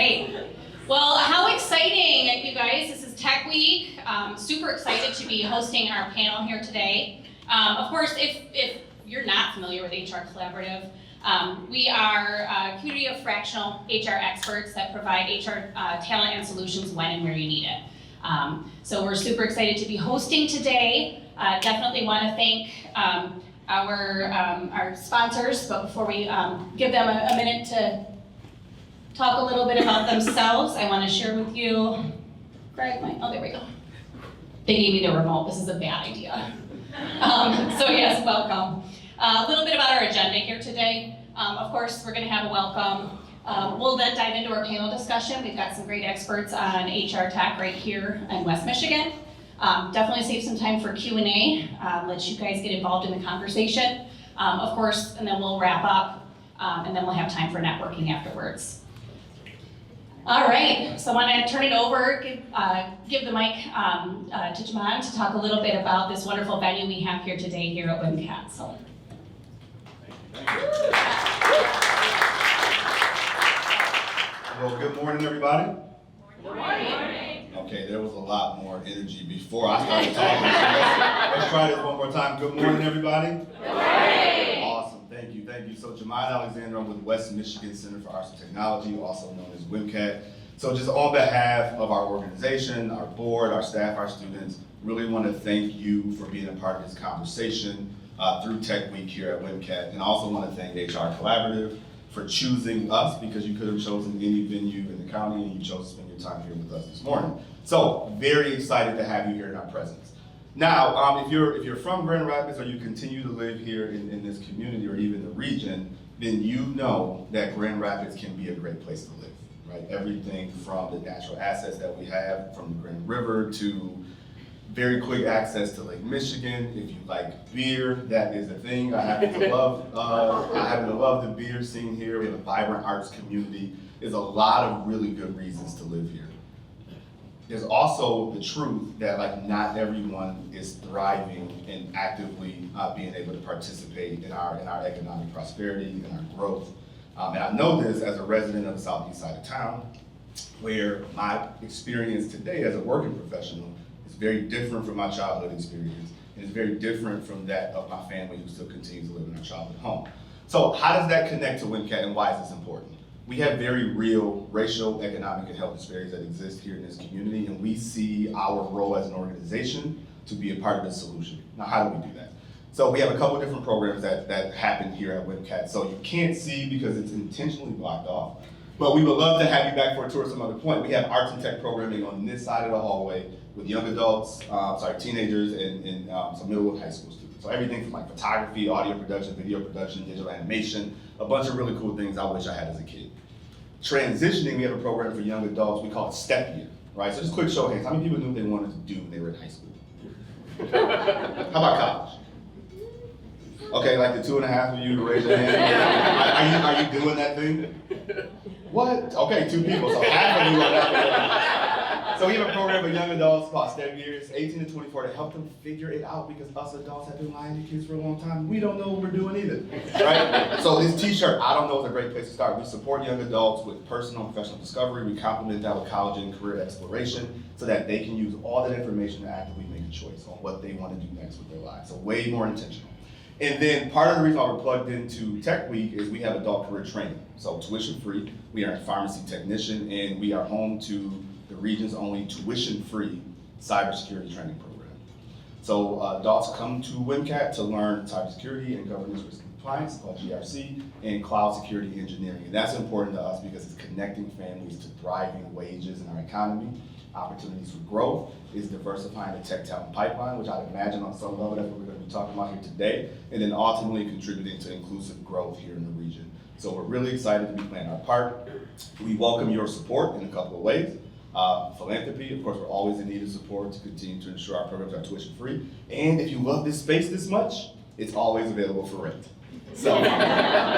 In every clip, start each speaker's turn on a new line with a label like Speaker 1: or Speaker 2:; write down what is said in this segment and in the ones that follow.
Speaker 1: right. Well, how exciting, you guys. This is Tech Week. Super excited to be hosting our panel here today. Of course, if you're not familiar with HR Collaborative, we are a community of fractional HR experts that provide HR talent and solutions when and where you need it. So we're super excited to be hosting today. Definitely want to thank our sponsors, but before we give them a minute to talk a little bit about themselves, I want to share with you, Greg, oh, there we go. They gave me the remote. This is a bad idea. So yes, welcome. A little bit about our agenda here today. Of course, we're going to have a welcome. We'll then dive into our panel discussion. We've got some great experts on HR tech right here in West Michigan. Definitely save some time for Q&A. Let you guys get involved in the conversation. Of course, and then we'll wrap up, and then we'll have time for networking afterwards. All right, so I want to turn it over, give the mic to Jamon to talk a little bit about this wonderful venue we have here today here at WMCAT. So.
Speaker 2: Thank you. Well, good morning, everybody.
Speaker 1: Good morning.
Speaker 2: Okay, there was a lot more energy before I started talking. Let's try this one more time. Good morning, everybody.
Speaker 1: Good morning.
Speaker 2: Awesome, thank you. So Jamon Alexander, I'm with West Michigan Center for Arts and Technology, also known as WMCAT. So just on behalf of our organization, our board, our staff, our students, really want to thank you for being a part of this conversation through Tech Week here at WMCAT. And I also want to thank HR Collaborative for choosing us, because you could have chosen any venue in the county and you chose to spend your time here with us this morning. So very excited to have you here in our presence. Now, if you're from Grand Rapids or you continue to live here in this community or even the region, then you know that Grand Rapids can be a great place to live, right? Everything from the natural assets that we have from the Grand River to very quick access to Lake Michigan. If you like beer, that is a thing. I happen to love the beer scene here. We have a vibrant arts community. There's a lot of really good reasons to live here. There's also the truth that not everyone is thriving and actively being able to participate in our economic prosperity and our growth. And I know this as a resident of the southeast side of town, where my experience today as a working professional is very different from my childhood experience, and it's very different from that of my family who still continues to live in our childhood home. So how does that connect to WMCAT, and why is this important? We have very real racial, economic, and health disparities that exist here in this community, and we see our role as an organization to be a part of the solution. Now, how do we do that? So we have a couple of different programs that happen here at WMCAT. So you can't see because it's intentionally blocked off, but we would love to have you back for a tour at some other point. We have arts and tech programming on this side of the hallway with young adults, teenagers, and some middle and high school students. So everything from photography, audio production, video production, digital animation, a bunch of really cool things I wish I had as a kid. Transitioning, we have a program for young adults, we call it Step Year, right? So just quick show of hands, how many people knew what they wanted to do when they were in high school? How about college? Okay, the 2.5 of you to raise your hand. Are you doing that thing? What? Okay, 2 people, so half of you are that. So we have a program for young adults called Step Years, 18 to 24, to help them figure it out, because us adults have been lying to kids for a long time. We don't know what we're doing either, right? So this t-shirt, I don't know, is a great place to start. We support young adults with personal and professional discovery. We complement that with college and career exploration so that they can use all that information to actively make a choice on what they want to do next with their lives. So way more intentional. And then part of the reason why we're plugged into Tech Week is we have adult career training. So tuition free, we are a pharmacy technician, and we are home to the region's only tuition-free cybersecurity training program. So adults come to WMCAT to learn cybersecurity and governance risk and compliance, called GRC, and cloud security engineering. And that's important to us because it's connecting families to thriving wages in our economy, opportunities for growth, is diversifying the tech talent pipeline, which I'd imagine on some level that's what we're going to be talking about here today, and then ultimately contributing to inclusive growth here in the region. So we're really excited to be playing our part. We welcome your support in a couple of ways. Philanthropy, of course, we're always in need of support to continue to ensure our programs are tuition free. And if you love this space this much, it's always available for rent. So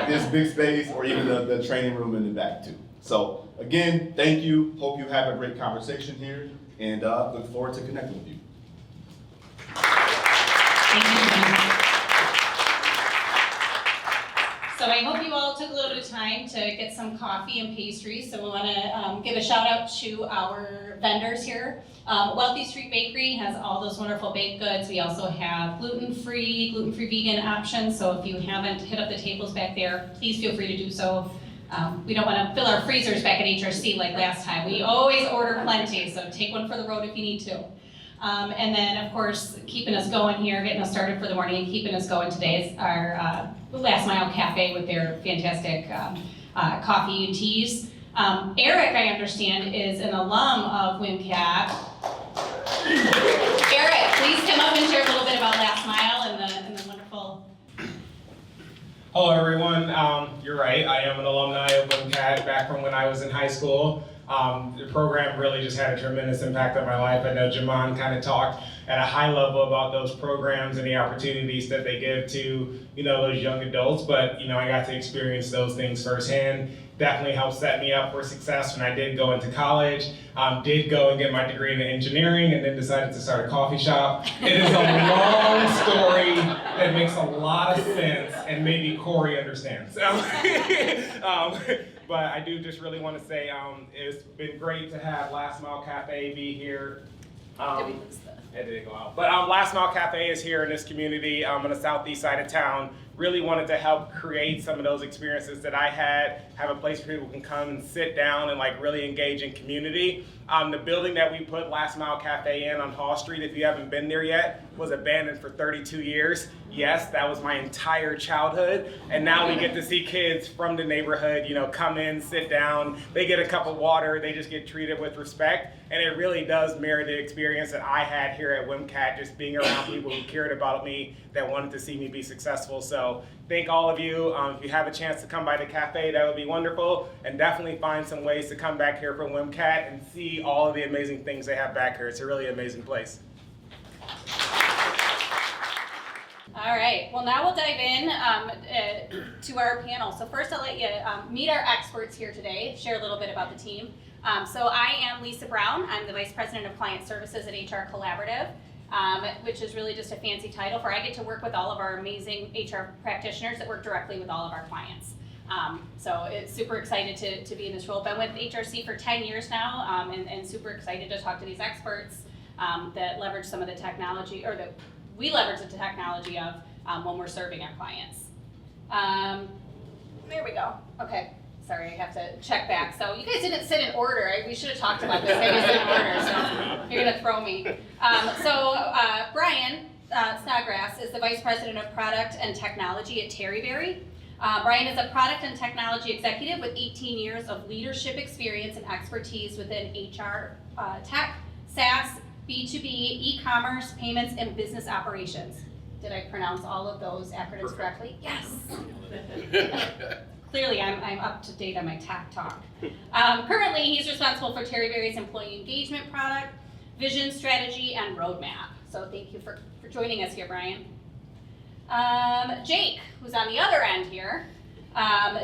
Speaker 2: this big space, or even the training room in the back too. So again, thank you. Hope you have a great conversation here, and look forward to connecting with you.
Speaker 1: Thank you. So So I hope you all took a little bit of time to get some coffee and pastries. So we want to give a shout out to our vendors here. Wealthy Street Bakery has all those wonderful baked goods. We also have gluten-free vegan options. So if you haven't hit up the tables back there, please feel free to do so. We don't want to fill our freezers back at HRC like last time. We always order plenty, so take one for the road if you need to. And then, of course, keeping us going here, getting us started for the morning, and keeping us going today is our Last Mile Cafe with their fantastic coffee and teas. Eric, I understand, is an alum of WMCAT. Eric, please come up and share a little bit about Last Mile and the wonderful...
Speaker 3: Hello everyone, you're right, I am an alumni of WMCAT back from when I was in high school. The program really just had a tremendous impact on my life. I know Jamon kind of talked at a high level about those programs and the opportunities that they give to, those young adults, but, I got to experience those things firsthand. Definitely helped set me up for success when I did go into college. Did go and get my degree in engineering and then decided to start a coffee shop. It is a long story that makes a lot of sense and maybe Corey understands. But I do just really want to say it's been great to have Last Mile Cafe be here. It didn't go out. But Last Mile Cafe is here in this community on the southeast side of town. Really wanted to help create some of those experiences that I had, have a place where people can come and sit down and really engage in community. The building that we put Last Mile Cafe in on Hall Street, if you haven't been there yet, was abandoned for 32 years. Yes, that was my entire childhood. And now we get to see kids from the neighborhood, come in, sit down, they get a cup of water, they just get treated with respect. And it really does mirror the experience that I had here at WMCAT, just being around people who cared about me, that wanted to see me be successful. So thank all of you. If you have a chance to come by the cafe, that would be wonderful. And definitely find some ways to come back here for WMCAT and see all of the amazing things they have back here. It's a really amazing place.
Speaker 1: All right, well now we'll dive in to our panel. So first I'll let you meet our experts here today, share a little bit about the team. So I am Lisa Brown. I'm the Vice President of Client Services at HR Collaborative, which is really just a fancy title for I get to work with all of our amazing HR practitioners that work directly with all of our clients. So it's super excited to be in this role. Been with HRC for 10 years now and super excited to talk to these experts that leverage some of the technology, or that we leverage the technology of when we're serving our clients. There we go. Okay. Sorry, I have to check back. So you guys didn't sit in order. We should have talked about this. I didn't sit in order, so you're gonna throw me. Brian Snodgrass is the Vice President of Product and Technology at Terryberry. Brian is a product and technology executive with 18 years of leadership experience and expertise within HR, tech, SaaS, B2B, e-commerce, payments, and business operations. Did I pronounce all of those acronyms correctly? Yes. Clearly, I'm up to date on my tech talk. Currently, he's responsible for Terryberry's employee engagement product, vision, strategy, and roadmap. So thank you for joining us here, Brian. Jake, who's on the other end here.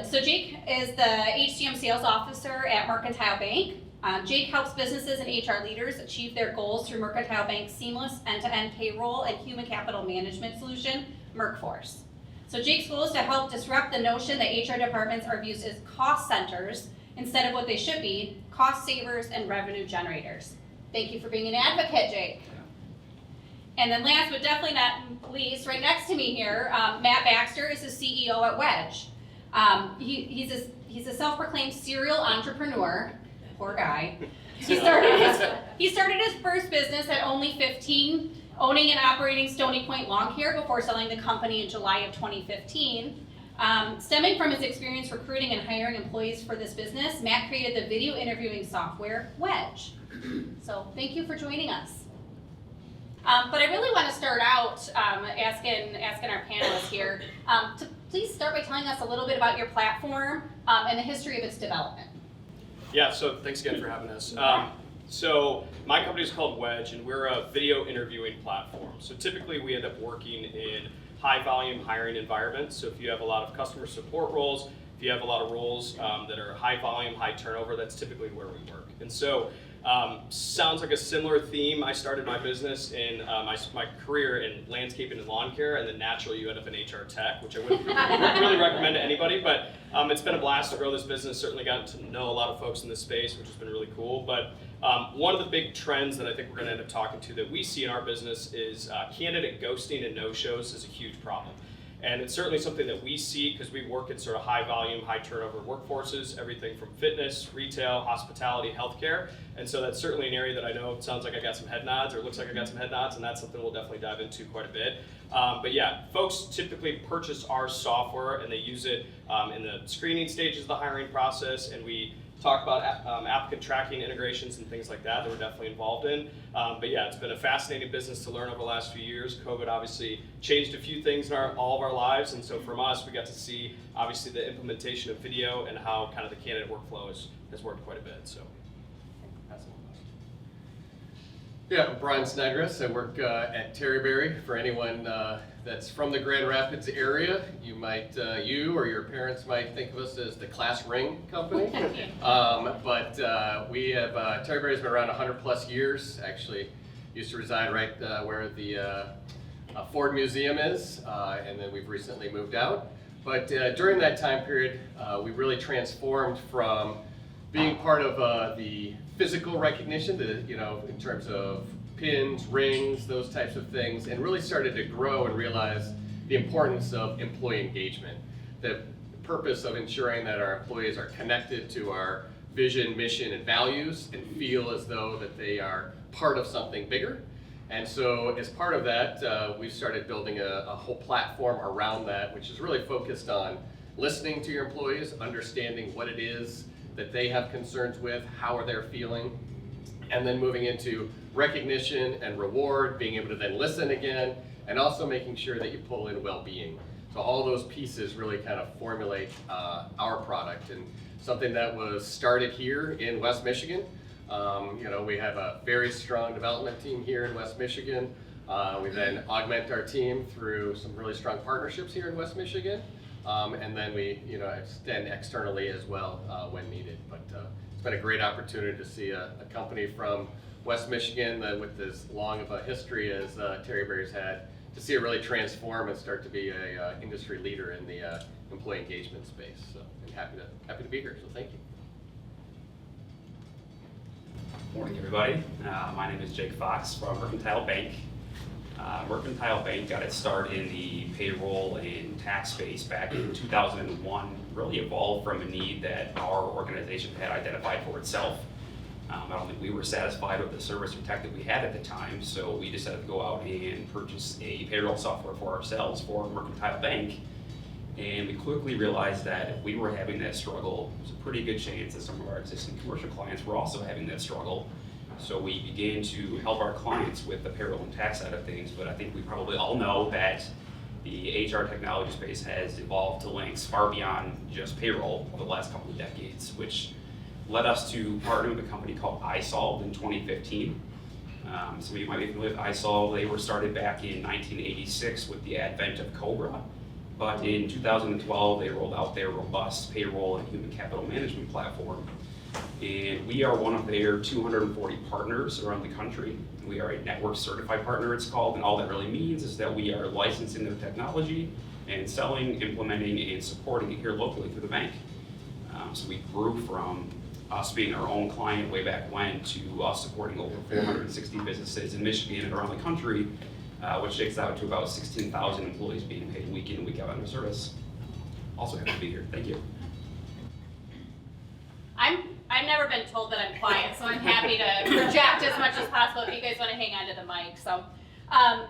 Speaker 1: So Jake is the HCM sales officer at Mercantile Bank. Jake helps businesses and HR leaders achieve their goals through Mercantile Bank's seamless end-to-end payroll and human capital management solution, MercForce. So Jake's goal is to help disrupt the notion that HR departments are viewed as cost centers instead of what they should be, cost savers and revenue generators. Thank you for being an advocate, Jake. And then last but definitely not least, right next to me here, Matt Baxter is the CEO at Wedge. He's a self-proclaimed serial entrepreneur. Poor guy. He started his first business at only 15, owning and operating Stony Point Lawn Care before selling the company in July of 2015. Stemming from his experience recruiting and hiring employees for this business, Matt created the video interviewing software, Wedge. So thank you for joining us. But I really want to start out asking our panelists here to please start by telling us a little bit about your platform and the history of its development.
Speaker 4: Yeah, so thanks again for having us. So my company is called Wedge, and we're a video interviewing platform. So typically we end up working in high volume hiring environments. So if you have a lot of customer support roles, if if you have a lot of roles that are high volume, high turnover, that's typically where we work. And so sounds like a similar theme. I started my business in my career in landscaping and lawn care, and then naturally you end up in HR tech, which I wouldn't really recommend to anybody, but it's been a blast to grow this business. Certainly gotten to know a lot of folks in this space, which has been really cool. But one of the big trends that I think we're going to end up talking to that we see in our business is candidate ghosting and no-shows is a huge problem. And it's certainly something that we see because we work in sort of high volume, high turnover workforces, everything from fitness, retail, hospitality, healthcare. And so that's certainly an area that I know sounds like I got some head nods, or looks like I got some head nods, and that's something we'll definitely dive into quite a bit. But yeah, folks typically purchase our software and they use it in the screening stages of the hiring process, and we talk about applicant tracking integrations and things like that we're definitely involved in. But yeah, it's been a fascinating business to learn over the last few years. COVID obviously changed a few things in all of our lives, and so from us, we got to see obviously the implementation of video and how kind of the candidate workflow has worked quite a bit. So that's one.
Speaker 5: Yeah, I'm Brian Snodgrass. I work at Terryberry. For anyone that's from the Grand Rapids area, you or your parents might think of us as the class ring company. But we have, Terryberry's been around 100 plus years. Actually, used to reside right where the Ford Museum is, and then we've recently moved out. But during that time period, we really transformed from being part of the physical recognition, in terms of pins, rings, those types of things, and really started to grow and realize the importance of employee engagement. The purpose of ensuring that our employees are connected to our vision, mission, and values and feel as though that they are part of something bigger. And so as part of that, we've started building a whole platform around that, which is really focused on listening to your employees, understanding what it is that they have concerns with, how are they feeling, and then moving into recognition and reward, being able to then listen again, and also making sure that you pull in well-being. So all those pieces really kind of formulate our product, and something that was started here in West Michigan. We have a very strong development team here in West Michigan. We then augment our team through some really strong partnerships here in West Michigan. And then we, extend externally as well when needed. But it's been a great opportunity to see a company from West Michigan with as long of a history as Terryberry's had, to see it really transform and start to be a industry leader in the employee engagement space. So I'm happy to be here. So thank you.
Speaker 6: Morning, everybody. My name is Jake Fox from Mercantile Bank. Mercantile Bank got its start in the payroll and tax space back in 2001, really evolved from a need that our organization had identified for itself. I don't think we were satisfied with the service or tech that we had at the time, so we decided to go out and purchase a payroll software for ourselves for Mercantile Bank. And we quickly realized that if we were having that struggle, there's a pretty good chance that some of our existing commercial clients were also having that struggle. So we began to help our clients with the payroll and tax side of things, but I think we probably all know that the HR technology space has evolved to lengths far beyond just payroll over the last couple of decades, which led us to partner with a company called iSolved in 2015. Some of you might be familiar with iSolved. They were started back in 1986 with the advent of Cobra. But in 2012, they rolled out their robust payroll and human capital management platform. And we are one of their 240 partners around the country. We are a network certified partner, it's called, and all that really means is that we are licensing their technology and selling, implementing, and supporting it here locally through the bank. So we grew from us being our own client way back when to us supporting over 460 businesses in Michigan and around the country, which takes out to about 16,000 employees being paid week in and week out on their service. Also happy to be here. Thank you.
Speaker 1: I've never been told that I'm quiet, so I'm happy to project as much as possible if you guys want to hang on to the mic. So I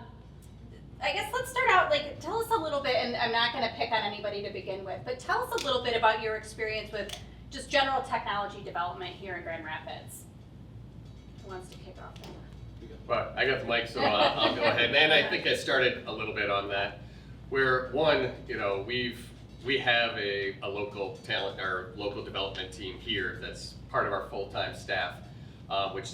Speaker 1: guess let's start out, tell us a little bit, and I'm not going to pick on anybody to begin with, but tell us a little bit about your experience with just general technology development here in Grand Rapids. Who wants to kick off there?
Speaker 5: But I got the mic, so I'll go ahead. And I think I started a little bit on that, where one, we have a local talent or local development team here that's part of our full-time staff, which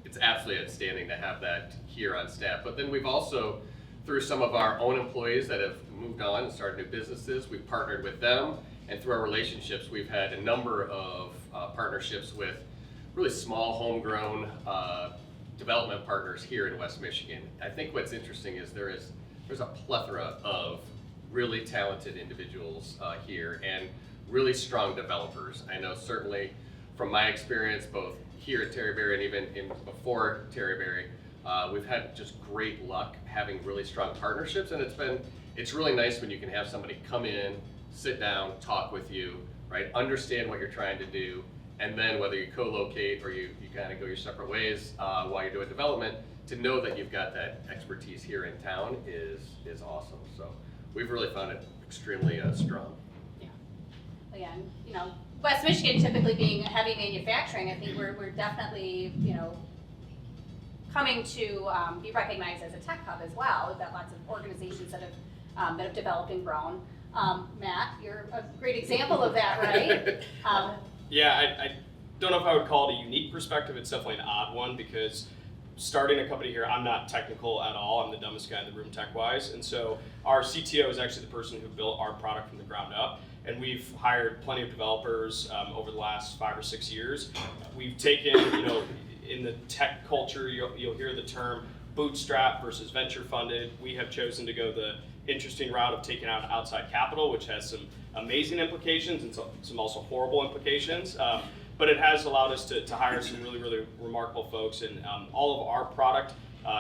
Speaker 5: it's absolutely outstanding to have that here on staff. But then we've also, through some of our own employees that have moved on and started new businesses, we've partnered with them And through our relationships, we've had a number of partnerships with really small homegrown development partners here in West Michigan. I think what's interesting is there's a plethora of really talented individuals here and really strong developers. I know certainly from my experience, both here at Terryberry and even before Terryberry, we've had just great luck having really strong partnerships, and it's really nice when you can have somebody come in, sit down, talk with you, right? Understand what you're trying to do, and then whether you co-locate or you kind of go your separate ways while you're doing development, to know that you've got that expertise here in town is awesome. So we've really found it extremely strong.
Speaker 1: Yeah. Again, you know, West Michigan typically being heavy manufacturing, I think we're definitely, you know, coming to be recognized as a tech hub as well. We've got lots of organizations that have developed and grown. Matt, you're a great example of that, right?
Speaker 4: Yeah, I don't know if I would call it a unique perspective. It's definitely an odd one because starting a company here, I'm not technical at all. I'm the dumbest guy in the room tech-wise. And so our CTO is actually the person who built our product from the ground up. And we've hired plenty of developers over the last 5 or 6 years. We've taken, you know, in the tech culture, you'll hear the term bootstrap versus venture funded. We have chosen to go the interesting route of taking out outside capital, which has some amazing implications and some also horrible implications. But it has allowed us to hire some really, really remarkable folks, and all of our product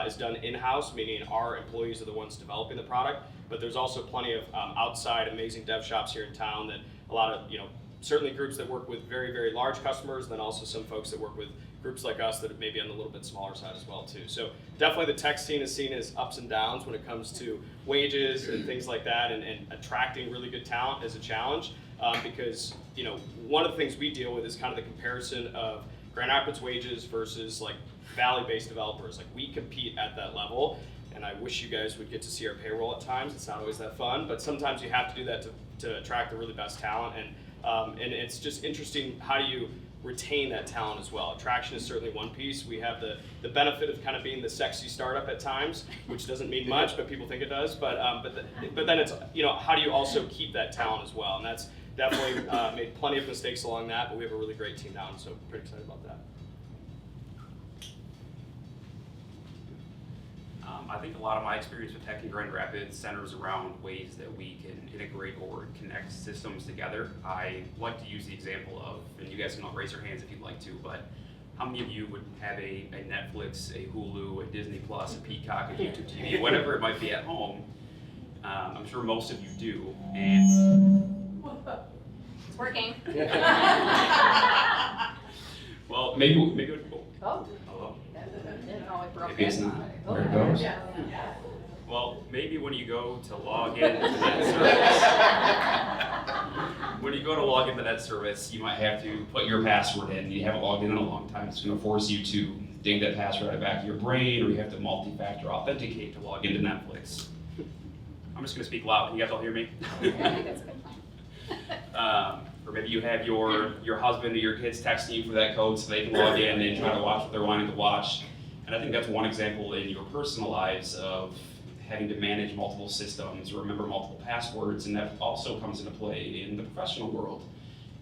Speaker 4: is done in-house, meaning our employees are the ones developing the product. But there's also plenty of outside amazing dev shops here in town that a lot of, you know, certainly groups that work with very, very large customers, and then also some folks that work with groups like us that are maybe on the little bit smaller side as well too. So definitely the tech scene is seen as ups and downs when it comes to wages and things like that, and attracting really good talent is a challenge because, you know, one of the things we deal with is kind of the comparison of Grand Rapids wages versus like Valley-based developers. Like we compete at that level, and I wish you guys would get to see our payroll at times. It's not always that fun, but sometimes you have to do that to attract the really best talent, and it's just interesting, how do you retain that talent as well? Attraction is certainly one piece. We have the benefit of kind of being the sexy startup at times, which doesn't mean much, but people think it does. But then it's, you know, how do you also keep that talent as well? And that's definitely made plenty of mistakes along that, but we have a really great team now, and so pretty excited about that.
Speaker 6: I think a lot of my experience with tech in Grand Rapids centers around ways that we can integrate or connect systems together. I like to use the example of, and you guys can all raise your hands if you'd like to, but how many of you would have a Netflix, a Hulu, a Disney Plus, a Peacock, a YouTube TV, whatever it might be at home? I'm sure most of you do, and
Speaker 1: It's working.
Speaker 6: well, maybe
Speaker 1: Oh.
Speaker 6: hello.
Speaker 1: Oh, it broke.
Speaker 6: Maybe it's not. There it goes. Well, maybe when you go to log into that service, when you go to log into that service, you might have to put your password in. You haven't logged in a long time. It's going to force you to dig that password out of the back of your brain, or you have to multi-factor authenticate to log into Netflix. I'm just going to speak loud. Can you guys all hear me?
Speaker 1: Yeah, I think that's a good plan.
Speaker 6: Or maybe you have your husband or your kids texting you for that code so they can log in and try to watch what they're wanting to watch. And I think that's one example in your personal lives of having to manage multiple systems or remember multiple passwords, and that also comes into play in the professional world.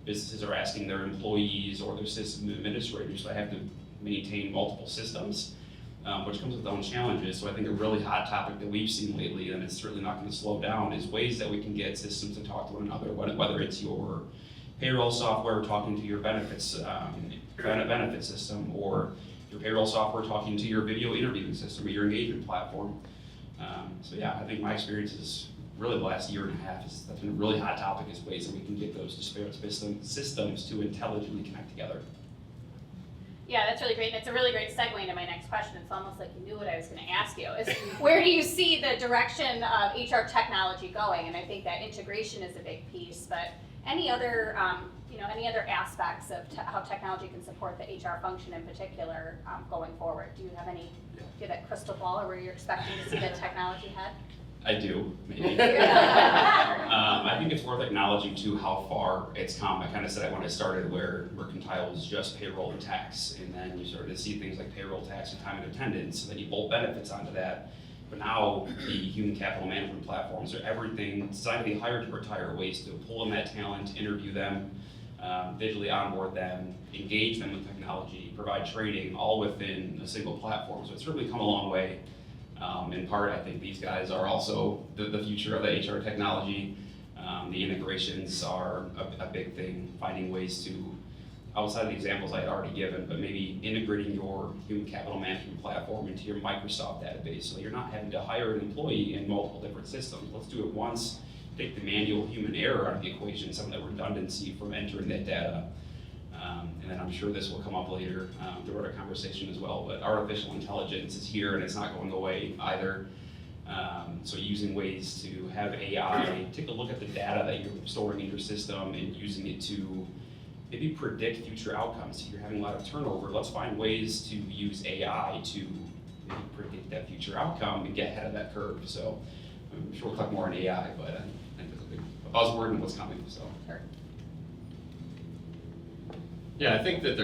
Speaker 6: Businesses are asking their employees or their system administrators to have to maintain multiple systems, which comes with its own challenges. So I think a really hot topic that we've seen lately, and it's certainly not going to slow down, is ways that we can get systems to talk to one another, whether it's your payroll software talking to your benefits benefit system, or your payroll software talking to your video interviewing system or your engagement platform. So yeah, I think my experience is really the last year and a half that's been a really hot topic, is ways that we can get those disparate systems to intelligently connect together.
Speaker 1: Yeah, that's really great. And it's a really great segue into my next question. It's almost like you knew what I was going to ask you. Is where do you see the direction of HR technology going? And I think that integration is a big piece, but any other aspects of how technology can support the HR function in particular going forward? Do you have that crystal ball, or where you're expecting to see the technology head?
Speaker 6: I do, maybe. I think it's worth acknowledging too how far it's come. I kind of said it when I started, where Mercantile was just payroll and tax, and then you started to see things like payroll, tax, and time and attendance, and then you bolt benefits onto that. But now the human capital management platforms are everything designed to be hired to retire ways to pull in that talent, interview them, digitally onboard them, engage them with technology, provide training, all within a single platform. So it's really come a long way. In part, I think these guys are also the future of the HR technology. The integrations are a big thing, finding ways to, outside of the examples I had already given, but maybe integrating your human capital management platform into your Microsoft database so you're not having to hire an employee in multiple different systems. Let's do it once, take the manual human error out of the equation, some of the redundancy from entering that data. And then I'm sure this will come up later throughout our conversation as well, but artificial intelligence is here and it's not going away either. So using ways to have AI take a look at the data that you're storing in your system and using it to maybe predict future outcomes. If you're having a lot of turnover, let's find ways to use AI to maybe predict that future outcome and get ahead of that curve. So I'm sure we'll talk more on AI, but I think that's a buzzword and what's coming. So.
Speaker 1: Sure.
Speaker 5: Yeah, I think that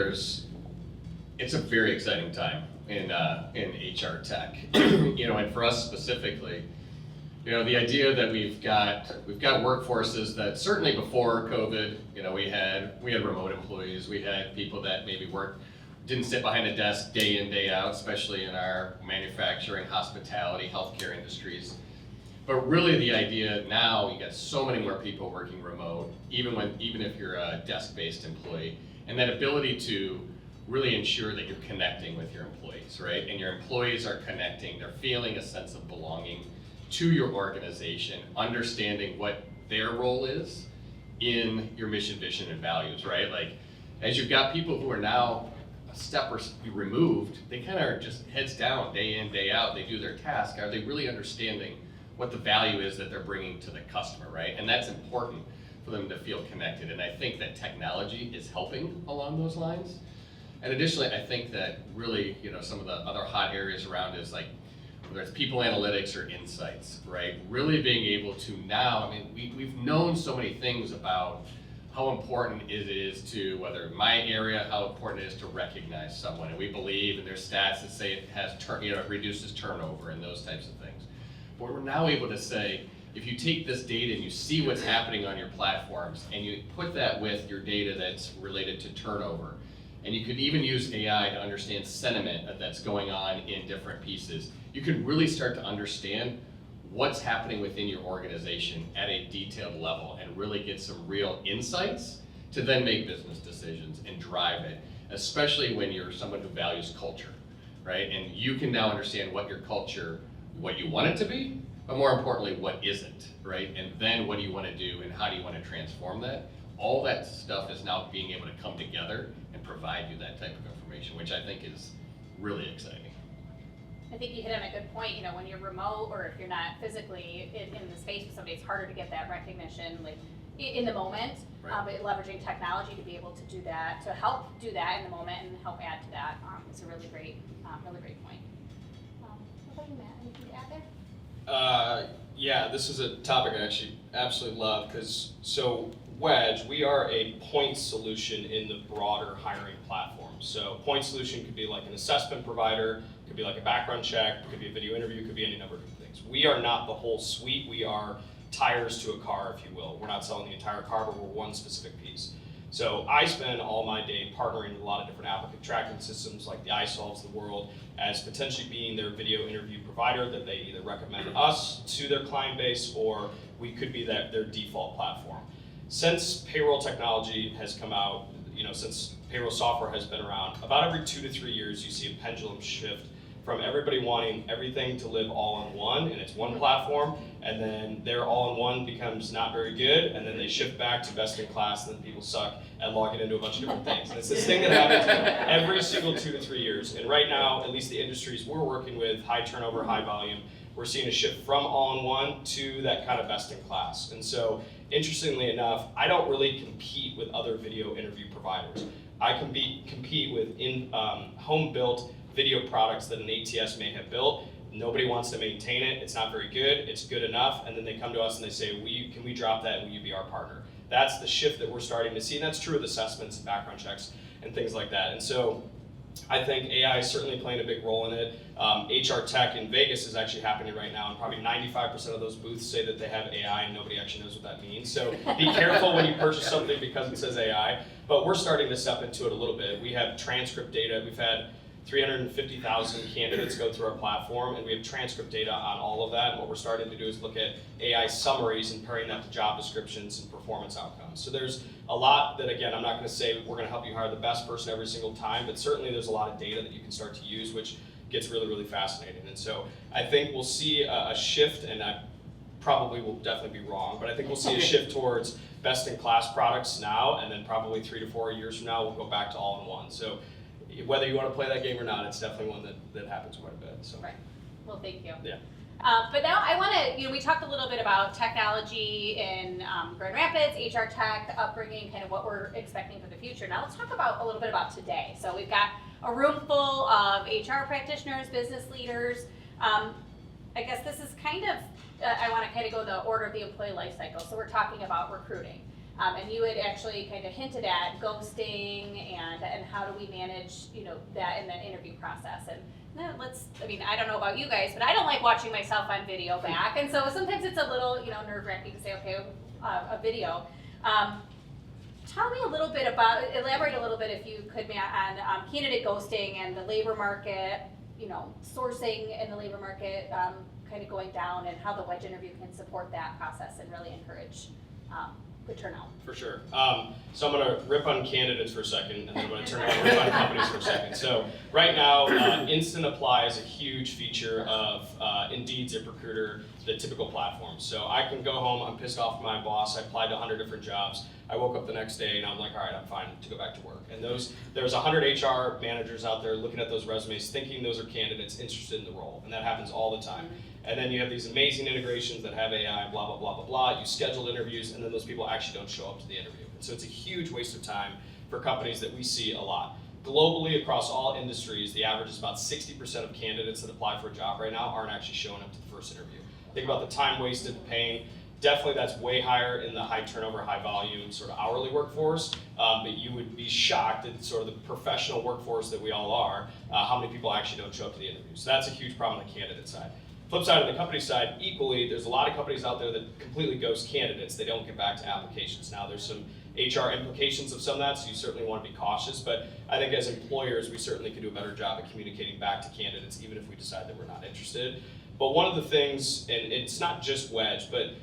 Speaker 5: it's a very exciting time in HR tech. And for us specifically, the idea that we've got workforces that certainly before COVID, we had remote employees, we had people that maybe didn't sit behind a desk day in, day out, especially in our manufacturing, hospitality, healthcare industries. But really the idea now, you got so many more people working remote, even if you're a desk-based employee, and that ability to really ensure that you're connecting with your employees, right? And your employees are connecting, they're feeling a sense of belonging to your organization, understanding what their role is in your mission, vision, and values, right? Like, as you've got people who are now a step or removed, they kind of are just heads down, day in, day out, they do their task. Are they really understanding what the value is that they're bringing to the customer, right? And that's important for them to feel connected. And I think that technology is helping along those lines. And additionally, I think that really, some of the other hot areas around is like, whether it's people analytics or insights, right? Really being able to now, we've known so many things about how important it is to, whether in my area, how important it is to recognize someone. And we believe, and there's stats that say it has, it reduces turnover and those types of things. But we're now able to say, if you take this data and you see what's happening on your platforms and you put that with your data that's related to turnover, and you could even use AI to understand sentiment that's going on in different pieces, you can really start to understand what's happening within your organization at a detailed level and really get some real insights to then make business decisions and drive it, especially when you're someone who values culture, right? And you can now understand what your culture, what you want it to be, but more importantly, what isn't, right? And then what do you want to do and how do you want to transform that? All that stuff is now being able to come together and provide you that type of information, which I think is really exciting.
Speaker 7: I think you hit on a good point. When you're remote or if you're not physically in the space with somebody, it's harder to get that recognition like in the moment.
Speaker 5: Right.
Speaker 7: But leveraging technology to be able to do that, to help do that in the moment and help add to that is a really great point. What about you, Matt? Anything to add there?
Speaker 4: Yeah, this is a topic I actually absolutely love because Wedge, we are a point solution in the broader hiring platform. So point solution could be like an assessment provider, could be like a background check, could be a video interview, could be any number of different things. We are not the whole suite. We are tires to a car, if you will. We're not selling the entire car, but we're one specific piece. So I spend all my day partnering with a lot of different applicant tracking systems like the iSolves of the world as potentially being their video interview provider that they either recommend us to their client base or we could be their default platform. Since payroll technology has come out, since payroll software has been around, about every 2 to 3 years you see a pendulum shift from everybody wanting everything to live all in one, and it's one platform, and then their all-in-one becomes not very good, and then they shift back to best in class, and then people suck at logging into a bunch of different things. And it's this thing that happens every single 2 to 3 years. And right now, at least the industries we're working with, high turnover, high volume, we're seeing a shift from all-in-one to that kind of best in class. And so, interestingly enough, I don't really compete with other video interview providers. I compete with home-built video products that an ATS may have built. Nobody wants to maintain it. It's not very good. It's good enough. And then they come to us and they say, can we drop that and will you be our partner? That's the shift that we're starting to see. And that's true with assessments and background checks and things like that. And so I think AI is certainly playing a big role in it. HR Tech in Vegas is actually happening right now, and probably 95% of those booths say that they have AI, and nobody actually knows what that means. So be careful when you purchase something because it says AI. But we're starting to step into it a little bit. We have transcript data. We've had 350,000 candidates go through our platform, and we have transcript data on all of that. And what we're starting to do is look at AI summaries and pairing that to job descriptions and performance outcomes. So there's a lot that, again, I'm not going to say we're going to help you hire the best person every single time, but certainly there's a lot of data that you can start to use, which gets really, really fascinating. And so I think we'll see a shift, and I probably will definitely be wrong, but I think we'll see a shift towards best-in-class products now, and then probably 3 to 4 years from now, we'll go back to all-in-one. So whether you want to play that game or not, it's definitely one that happens quite a bit. So.
Speaker 7: Right. Well, thank you.
Speaker 4: Yeah.
Speaker 7: But now I want to, we talked a little bit about technology in Grand Rapids, HR Tech, upbringing, kind of what we're expecting for the future. Now let's talk about a little bit about today. So we've got a room full of HR practitioners, business leaders. I guess this is kind of, I want to kind of go the order of the employee life cycle. So we're talking about recruiting. And you had actually kind of hinted at ghosting and how do we manage, that in the interview process. And I don't know about you guys, but I don't like watching myself on video back. And so sometimes it's a little, nerve-wracking to say, okay, a video. Tell me a little bit elaborate a little bit if you could, Matt, on candidate ghosting and the labor market, sourcing in the labor market kind of going down, and how the Wedge interview can support that process and really encourage good turnout.
Speaker 4: For sure. So I'm going to rip on candidates for a second, and then I'm going to turn around and rip on companies for a second. So right now, instant apply is a huge feature of Indeed, ZipRecruiter, the typical platform. So I can go home, I'm pissed off at my boss, I applied to 100 different jobs. I woke up the next day and I'm like, all right, I'm fine to go back to work. And there's 100 HR managers out there looking at those resumes, thinking those are candidates interested in the role. And that happens all the time. And then you have these amazing integrations that have AI, blah, blah, blah, blah, blah. You scheduled interviews, and then those people actually don't show up to the interview. And so it's a huge waste of time for companies that we see a lot. Globally, across all industries, the average is about 60% of candidates that apply for a job right now aren't actually showing up to the first interview. Think about the time wasted, the pain. Definitely that's way higher in the high turnover, high volume sort of hourly workforce, but you would be shocked at sort of the professional workforce that we all are, how many people actually don't show up to the interview. So that's a huge problem on the candidate side. Flip side, on the company side, equally, there's a lot of companies out there that completely ghost candidates. They don't get back to applications. Now, there's some HR implications of some of that, so you certainly want to be cautious, but I think as employers, we certainly can do a better job at communicating back to candidates, even if we decide that we're not interested. But one of the things, and it's not just Wedge, but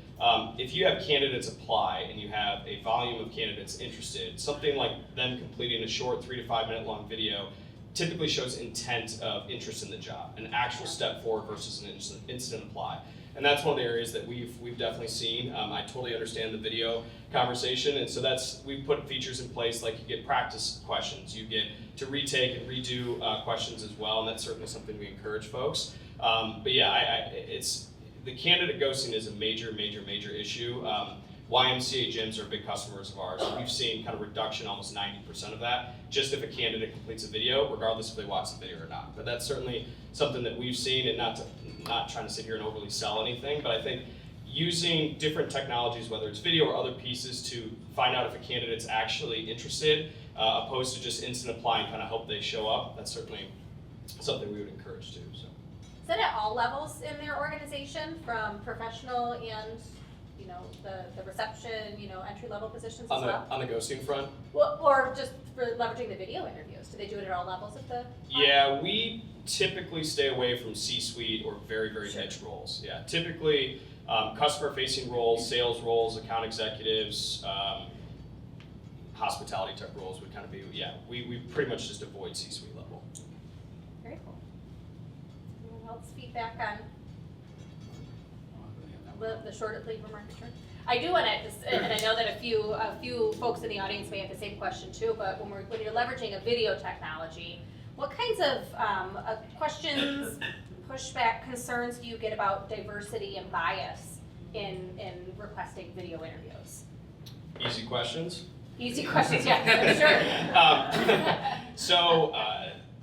Speaker 4: if you have candidates apply and you have a volume of candidates interested, something like them completing a short 3 to 5 minute long video typically shows intent of interest in the job, an actual step forward versus an instant apply. And that's one of the areas that we've definitely seen. I totally understand the video conversation, and so we've put features in place like you get practice questions, you get to retake and redo questions as well, and that's certainly something we encourage folks. But yeah, it's the candidate ghosting is a major issue. YMCA gyms are big customers of ours. We've seen kind of reduction, almost 90% of that, just if a candidate completes a video, regardless if they watch the video or not. But that's certainly something that we've seen, and not trying to sit here and overly sell anything, but I think using different technologies, whether it's video or other pieces, to find out if a candidate's actually interested, opposed to just instant apply and kind of hope they show up, that's certainly something we would encourage too. So.
Speaker 7: Is that at all levels in their organization, from professional and the reception, entry-level positions as well?
Speaker 4: On the ghosting front?
Speaker 7: Well, or just for leveraging the video interviews. Do they do it at all levels of the?
Speaker 4: Yeah, we typically stay away from C-suite or very niche roles. Yeah, typically customer-facing roles, sales roles, account executives, hospitality type roles would kind of be, we pretty much just avoid C-suite level.
Speaker 7: Very cool. Anyone else feedback on the short labor market trend? I do want to, and I know that a few folks in the audience may have the same question too, but when you're leveraging a video technology, what kinds of questions, pushback, concerns do you get about diversity and bias in requesting video interviews?
Speaker 4: Easy questions?
Speaker 7: Easy questions, yeah, I'm sure.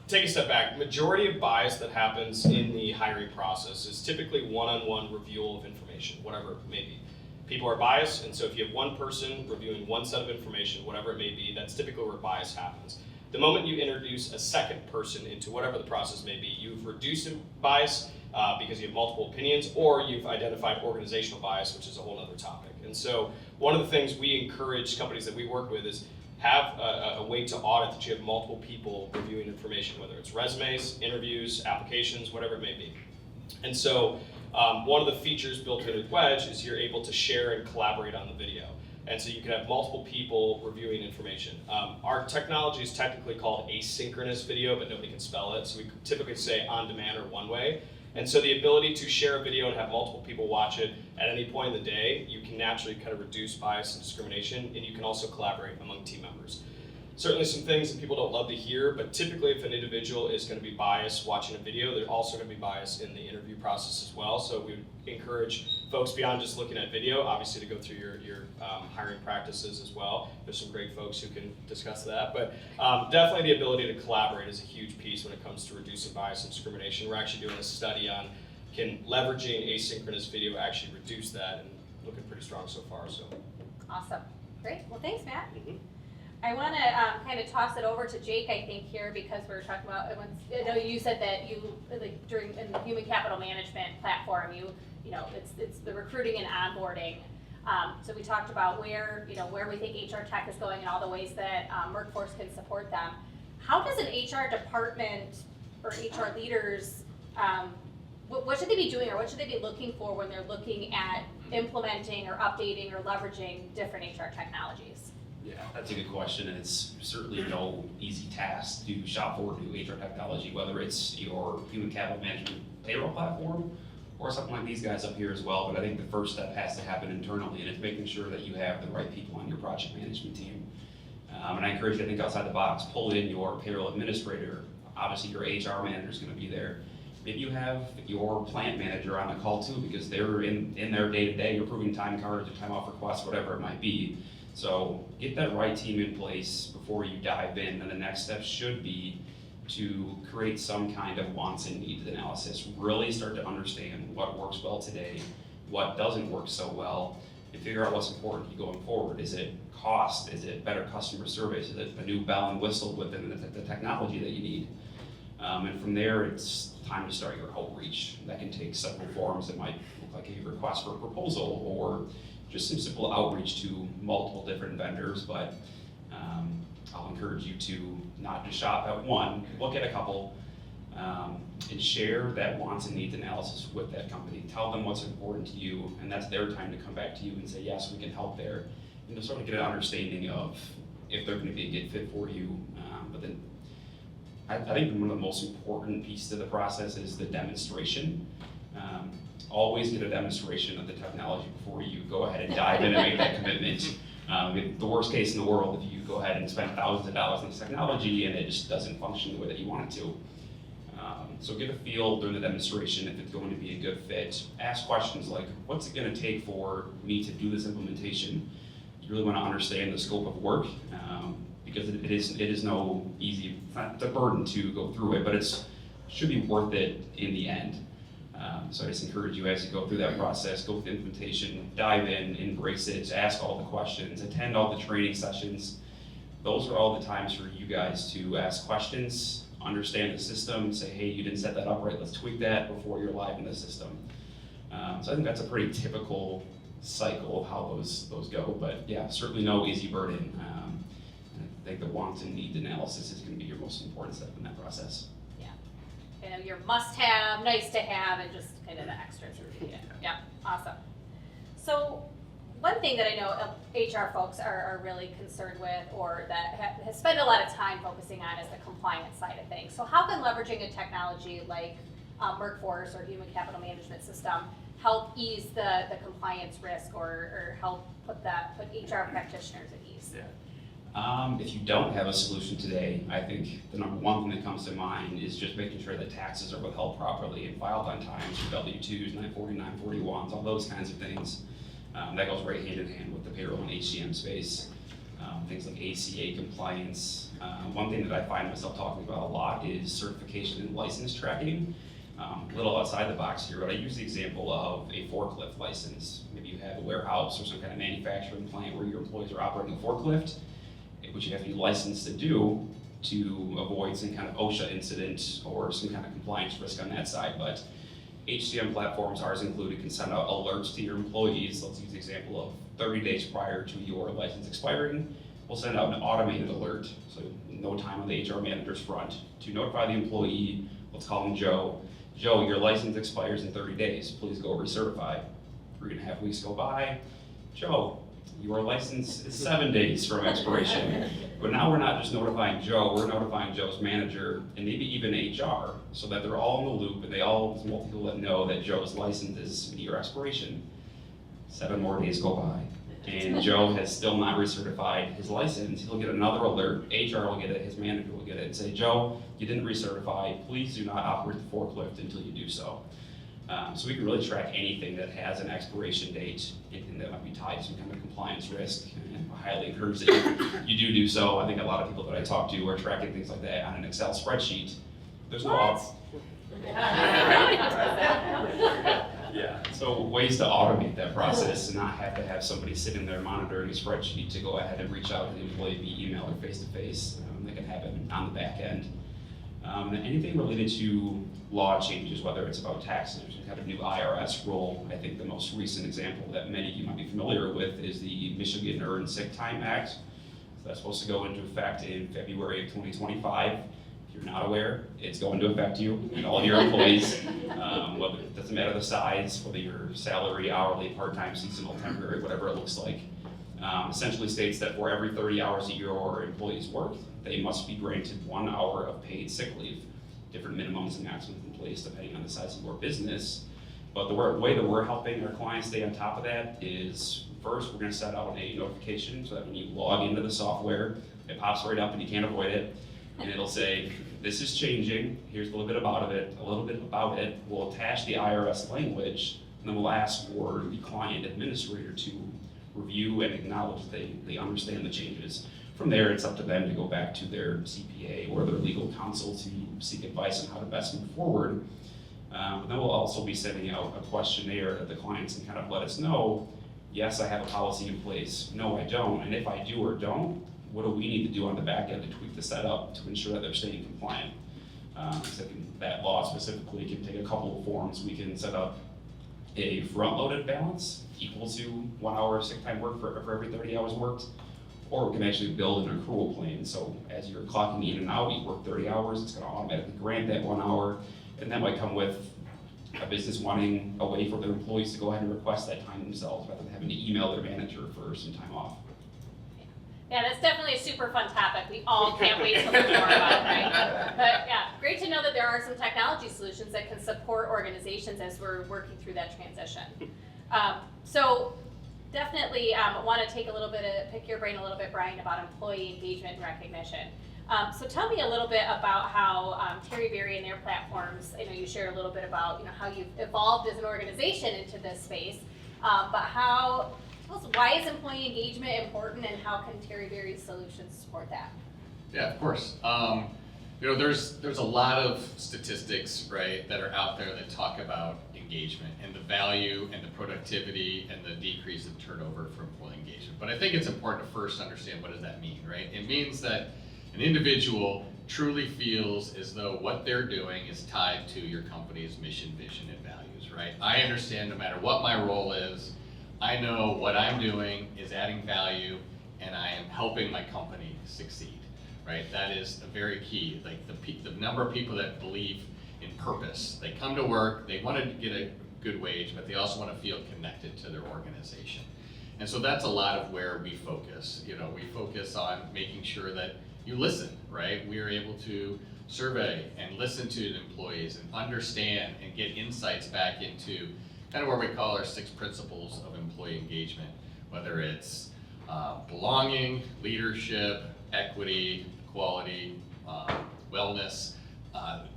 Speaker 4: Take a step back. Majority of bias that happens in the hiring process is typically one-on-one review of information, whatever it may be. People are biased, and so if you have one person reviewing one set of information, whatever it may be, that's typically where bias happens. The moment you introduce a second person into whatever the process may be, you've reduced bias because you have multiple opinions, or you've identified organizational bias, which is a whole other topic. And so one of the things we encourage companies that we work with is have a way to audit that you have multiple people reviewing information, whether it's resumes, interviews, applications, whatever it may be. And so one of the features built into Wedge is you're able to share and collaborate on the video. And so you can have multiple people reviewing information. Our technology is technically called asynchronous video, but nobody can spell it. So we typically say on demand or one way. And so the ability to share a video and have multiple people watch it at any point in the day, you can naturally kind of reduce bias and discrimination, and you can also collaborate among team members. Certainly some things that people don't love to hear, but typically if an individual is going to be biased watching a video, they're also going to be biased in the interview process as well. So we would encourage folks beyond just looking at video, obviously to go through your hiring practices as well. There's some great folks who can discuss that, but definitely the ability to collaborate is a huge piece when it comes to reducing bias and discrimination. We're actually doing a study on can leveraging asynchronous video actually reduce that, and looking pretty strong so far. So
Speaker 7: Awesome. Great. Well, thanks, Matt.
Speaker 4: Mhm.
Speaker 7: I want to kind of toss it over to Jake, I think, here, because we're talking about, I know you said that you, like, in the human capital management platform, you know, it's the recruiting and onboarding. So we talked about where we think HR tech is going and all the ways that MercForce can support them. How does an HR department or HR leaders, what should they be doing, or what should they be looking for when they're looking at implementing or updating or leveraging different HR technologies?
Speaker 6: Yeah, that's a good question, and it's certainly no easy task to shop forward to HR technology, whether it's your human capital management payroll platform or something like these guys up here as well. But I think the first step has to happen internally, and it's making sure that you have the right people on your project management team. And I encourage you to think outside the box. Pull in your payroll administrator. Obviously, your HR manager is going to be there. Maybe you have your plant manager on the call too, because they're in their day-to-day, approving time cards or time off requests, whatever it might be. So get that right team in place before you dive in, and the next step should be to create some kind of wants and needs analysis. Really start to understand what works well today, what doesn't work so well, and figure out what's important to you going forward. Is it cost? Is it better customer service? Is it a new bell and whistle within the technology that you need? And from there, it's time to start your outreach. That can take several forms. It might look like a request for a proposal, or just some simple outreach to multiple different vendors, but I'll encourage you to not just shop at one, look at a couple, and share that wants and needs analysis with that company. Tell them what's important to you, and that's their time to come back to you and say, yes, we can help there. And to sort of get an understanding of if they're going to be a good fit for you. But then I think one of the most important pieces of the process is the demonstration. Always get a demonstration of the technology before you go ahead and dive in and make that commitment. The worst case in the world, if you go ahead and spend thousands of dollars on this technology and it just doesn't function the way that you want it to. So get a feel during the demonstration if it's going to be a good fit. Ask questions like, what's it going to take for me to do this implementation? You really want to understand the scope of work, because it is no easy, it's a burden to go through it, but it should be worth it in the end. So I just encourage you as you go through that process, go through the implementation, dive in, embrace it, ask all the questions, attend all the training sessions. Those are all the times for you guys to ask questions, understand the system, say, hey, you didn't set that up right, let's tweak that before you're live in the system. So I think that's a pretty typical cycle of how those go, but yeah, certainly no easy burden. I think the wants and needs analysis is going to be your most important step in that process.
Speaker 7: Kind of your must-have, nice-to-have, and just kind of the extras. Yeah, awesome. So one thing that I know HR folks are really concerned with, or that has spent a lot of time focusing on, is the compliance side of things. So how can leveraging a technology like MercForce or Human Capital Management System help ease the compliance risk, or help put HR practitioners at ease?
Speaker 6: Yeah. If you don't have a solution today, I think the number one thing that comes to mind is just making sure that taxes are withheld properly and filed on time, so W-2s, 940, 941s, all those kinds of things. That goes right hand in hand with the payroll and HCM space. Things like ACA compliance. One thing that I find myself talking about a lot is certification and license tracking. A little outside the box here, but I use the example of a forklift license. Maybe you have a warehouse or some kind of manufacturing plant where your employees are operating a forklift, which you have to be licensed to do. to avoid some kind of OSHA incident or some kind of compliance risk on that side. But HCM platforms, ours included, can send out alerts to your employees. Let's use the example of 30 days prior to your license expiring. We'll send out an automated alert, so no time on the HR manager's front, to notify the employee. Let's call him Joe. Joe, your license expires in 30 days. Please go recertify. 3.5 weeks go by. Joe, your license is 7 days from expiration. But now we're not just notifying Joe, we're notifying Joe's manager and maybe even HR, so that they're all in the loop and they all, there's multiple people that know that Joe's license is near expiration. 7 more days go by, and Joe has still not recertified his license. He'll get another alert, HR will get it, his manager will get it, and say, Joe, you didn't recertify, please do not operate the forklift until you do so. So we can really track anything that has an expiration date, anything that might be tied to some kind of compliance risk, and I highly encourage that you do so. I think a lot of people that I talk to are tracking things like that on an Excel spreadsheet. There's no yeah, so ways to automate that process and not have to have somebody sitting there monitoring a spreadsheet to go ahead and reach out to the employee via email or face-to-face. That can happen on the back end. Anything related to law changes, whether it's about taxes or some kind of new IRS rule. I think the most recent example that many of you might be familiar with is the Michigan Earned Sick Time Act. So that's supposed to go into effect in February of 2025. If you're not aware, it's going to affect you and all your employees. Whether it doesn't matter the size, whether you're salary, hourly, part-time, seasonal, temporary, whatever it looks like. Essentially states that for every 30 hours a year our employees work, they must be granted 1 hour of paid sick leave. Different minimums and maximums in place depending on the size of your business. But the way that we're helping our clients stay on top of that is, first, we're gonna set out a notification so that when you log into the software, it pops right up and you can't avoid it. And it'll say, this is changing, here's a little bit about it. We'll attach the IRS language, and then we'll ask for the client administrator to review and acknowledge that they understand the changes. From there, it's up to them to go back to their CPA or their legal counsel to seek advice on how to best move forward. But then we'll also be sending out a questionnaire that the clients can kind of let us know, yes, I have a policy in place, no, I don't, and if I do or don't, what do we need to do on the back end to tweak the setup to ensure that they're staying compliant? So that law specifically can take a couple of forms. We can set up a front-loaded balance equal to 1 hour of sick time work for every 30 hours worked, or we can actually build an accrual plan. So as you're clocking in and out, you work 30 hours, it's gonna automatically grant that 1 hour, and that might come with a business wanting a way for their employees to go ahead and request that time themselves rather than having to email their manager for some time off.
Speaker 7: Yeah, that's definitely a super fun topic. We all can't wait to learn more about it, right? But yeah, great to know that there are some technology solutions that can support organizations as we're working through that transition. So definitely want to take a little bit of, pick your brain a little bit, Brian, about employee engagement and recognition. So tell me a little bit about how Terryberry and their platforms, I know you shared a little bit about how you've evolved as an organization into this space, but why is employee engagement important and how can Terryberry's solutions support that?
Speaker 5: Yeah, of course. There's a lot of statistics, right, that are out there that talk about engagement and the value and the productivity and the decrease in turnover for employee engagement. But I think it's important to first understand, what does that mean, right? It means that an individual truly feels as though what they're doing is tied to your company's mission, vision, and values, right? I understand no matter what my role is, I know what I'm doing is adding value and I am helping my company succeed, right? That is a very key. Like the number of people that believe in purpose. They come to work, they want to get a good wage, but they also want to feel connected to their organization. And so that's a lot of where we focus. We focus on making sure that you listen, right? We are able to survey and listen to the employees and understand and get insights back into kind of what we call our 6 principles of employee engagement, whether it's belonging, leadership, equity, equality, wellness.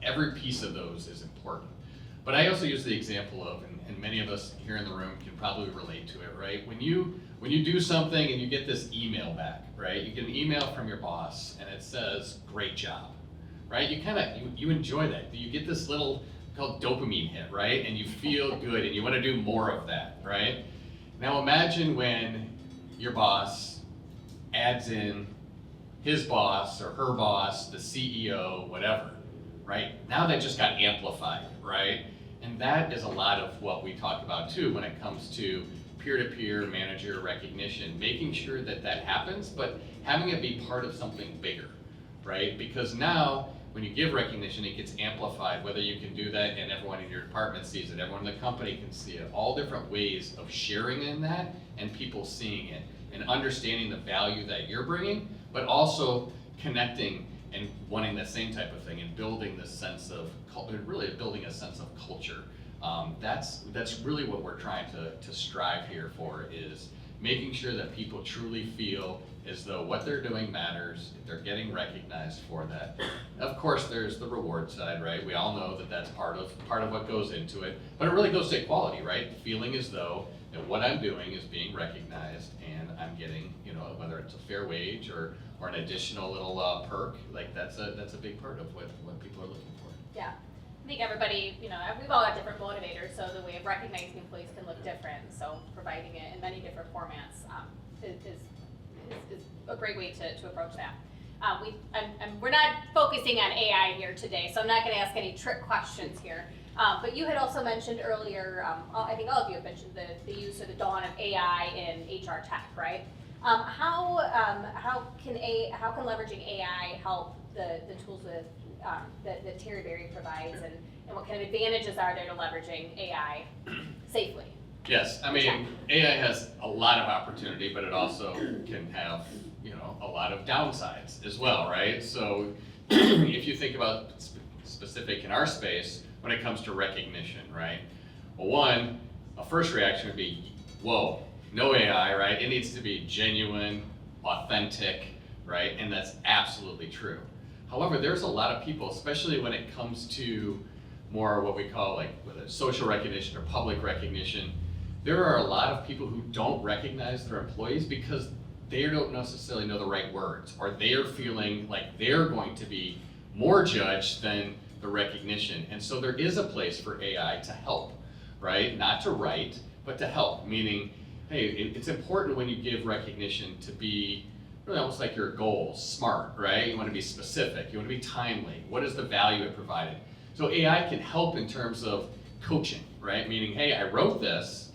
Speaker 5: Every piece of those is important. But I also use the example of, and many of us here in the room can probably relate to it, right? When you do something and you get this email back, right? You get an email from your boss and it says, great job, right? You enjoy that. You get this little called dopamine hit, right? And you feel good and you want to do more of that, right? Now imagine when your boss adds in his boss or her boss, the CEO, whatever, right? Now that just got amplified, right? And that is a lot of what we talk about too when it comes to peer-to-peer manager recognition, making sure that that happens, but having it be part of something bigger, right? Because now, when you give recognition, it gets amplified, whether you can do that and everyone in your department sees it, everyone in the company can see it, all different ways of sharing in that and people seeing it and understanding the value that you're bringing, but also connecting and wanting the same type of thing and building this sense of, really building a sense of culture. That's really what we're trying to strive here for, is making sure that people truly feel as though what they're doing matters, they're getting recognized for that. Of course, there's the reward side, right? We all know that that's part of what goes into it, but it really goes to equality, right? Feeling as though that what I'm doing is being recognized and I'm getting, whether it's a fair wage or an additional little perk, like that's a big part of what people are looking for.
Speaker 7: Yeah. I think everybody, we've all got different motivators, so the way of recognizing employees can look different. So providing it in many different formats is a great way to approach that. We're not focusing on AI here today, so I'm not going to ask any trick questions here. But you had also mentioned earlier, I think all of you have mentioned the use or the dawn of AI in HR tech, right? How can leveraging AI help the tools that Terryberry provides, and what kind of advantages are there to leveraging AI safely?
Speaker 5: Yes, I mean, AI has a lot of opportunity, but it also can have, a lot of downsides as well, right? So if you think about specific in our space, when it comes to recognition, right? Well, a first reaction would be, whoa, no AI, right? It needs to be genuine, authentic, right? And that's absolutely true. However, there's a lot of people, especially when it comes to more what we call whether it's social recognition or public recognition, there are a lot of people who don't recognize their employees because they don't necessarily know the right words, or they're feeling like they're going to be more judged than the recognition. And so there is a place for AI to help, right? Not to write, but to help, meaning, hey, it's important when you give recognition to be really almost like your goals, smart, right? You want to be specific, you want to be timely. What is the value it provided? So AI can help in terms of coaching, right? Meaning, hey, I wrote this,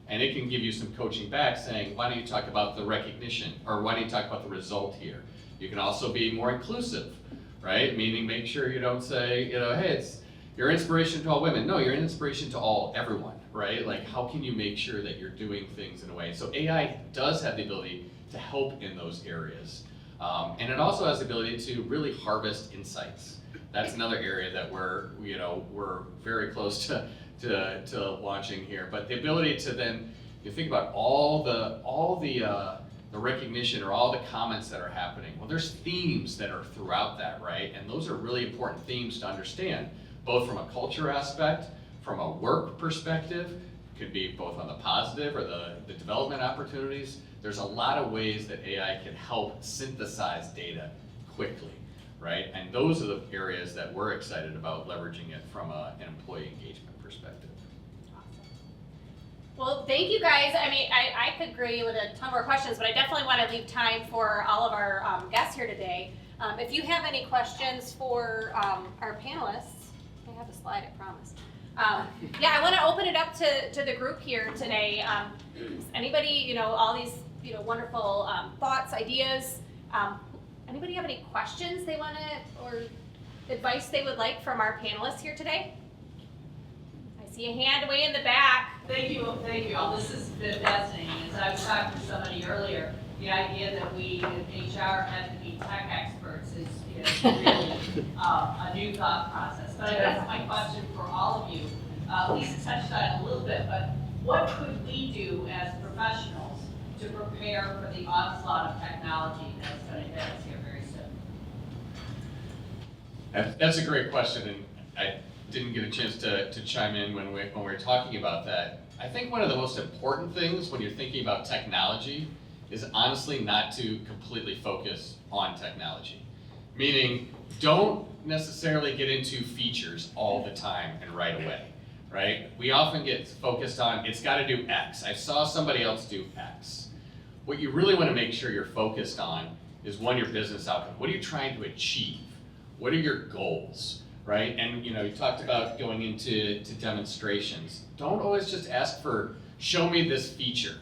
Speaker 5: and it can give you some coaching back saying, why don't you talk about the recognition, or why don't you talk about the result here? You can also be more inclusive, right? Meaning make sure you don't say, hey, it's your inspiration to all women. No, you're an inspiration to everyone, right? Like, how can you make sure that you're doing things in a way? So AI does have the ability to help in those areas. And it also has the ability to really harvest insights. That's another area that we're very close to launching here. But the ability to then, you think about all the recognition or all the comments that are happening. Well, there's themes that are throughout that, right? And those are really important themes to understand, both from a culture aspect, from a work perspective, could be both on the positive or the development opportunities. There's a lot of ways that AI can help synthesize data quickly, right? And those are the areas that we're excited about leveraging it from an employee engagement perspective.
Speaker 7: Awesome. Well, thank you guys. I mean, I could agree with a ton more questions, but I definitely want to leave time for all of our guests here today. If you have any questions for our panelists, I have a slide, I promise. Yeah, I want to open it up to the group here today. Anybody, all these, wonderful thoughts, ideas. Anybody have any questions they want to, or advice they would like from our panelists here today? I see a hand way in the back.
Speaker 8: Thank you all. This has been fascinating. As I was talking to somebody earlier, the idea that we in HR had to be tech experts is really a new thought process. But I guess my question for all of you, Lisa touched on it a little bit, but what could we do as professionals to prepare for the onslaught of technology that's going to hit us here very soon?
Speaker 5: That's a great question, and I didn't get a chance to chime in when we were talking about that. I think one of the most important things when you're thinking about technology is honestly not to completely focus on technology. Meaning, don't necessarily get into features all the time and right away, right? We often get focused on, it's got to do X. I saw somebody else do X. What you really want to make sure you're focused on is one, your business outcome. What are you trying to achieve? What are your goals, right? And you talked about going into demonstrations. Don't always just ask for, show me this feature,